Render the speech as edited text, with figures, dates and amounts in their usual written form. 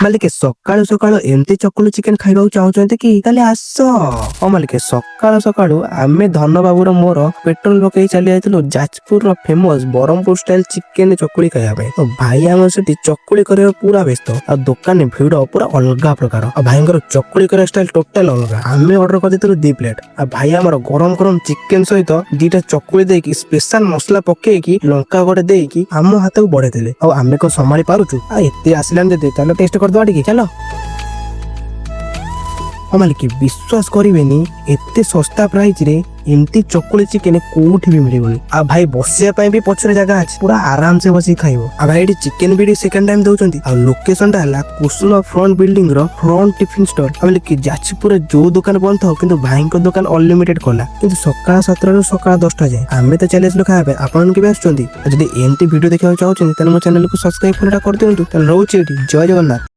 मालिके सकाळु सकाळु एमती चकुली चिकेन खाइबाकु चाहुचंती कि ताले आस। मालिके सकाळु सकाळु आमे धन बाबूर मोर पेट्रोल पकई चली आइथिलु जाजपुर रो फेमस बरहमपुर स्टाइल चिकेन चकुली खाइबा पे। तो भाई हमर सेठी चकुली करे पूरा व्यस्त आ दुकान भिड़ पूरा अलगा प्रकार आ भाईंकर चकुली करे स्टाइल टोटल अलगा। आमे ऑर्डर कर देथिलु 2 प्लेट आ भाई हमर गरम गरम चिकेन सहित 2टा चकुली देकी स्पेशल मसला पके की लंका गोटे देकी हम हाथ को बढ़े देले। आ आमे को संभाली पारुछु आ एते आसिलान दे चलो टेस्ट कर दवा टिके चलो। मालिक विश्वास करेनि एते सस्ता प्राइस रे एमती चकुली चिकेन कोठी भी मिलबोनी। आ भाई बसिया पई भी पछरे जगह अछि पूरा आराम से बसी खाइबो। आ भाई एटी चिकेन बिडी सेकंड टाइम दउचंती। आ लोकेशन ता हला कुसुम फ्रंट बिल्डिंग रो फ्रंट टिफिन स्टोर। मालिक जाजपुर जो दुकान बंद हो किंतु भाई को दुकान अनलिमिटेड कोला किंतु सकाळ 7 रो सकाळ 10टा जाय। आमे त चैलेंज लो खाबे आपन के भी आछंती। जदी एमती वीडियो देखियो चाहउछन त मो चैनल को सब्सक्राइब करटा कर दियंतु। त रहउची एटी जय जगन्नाथ।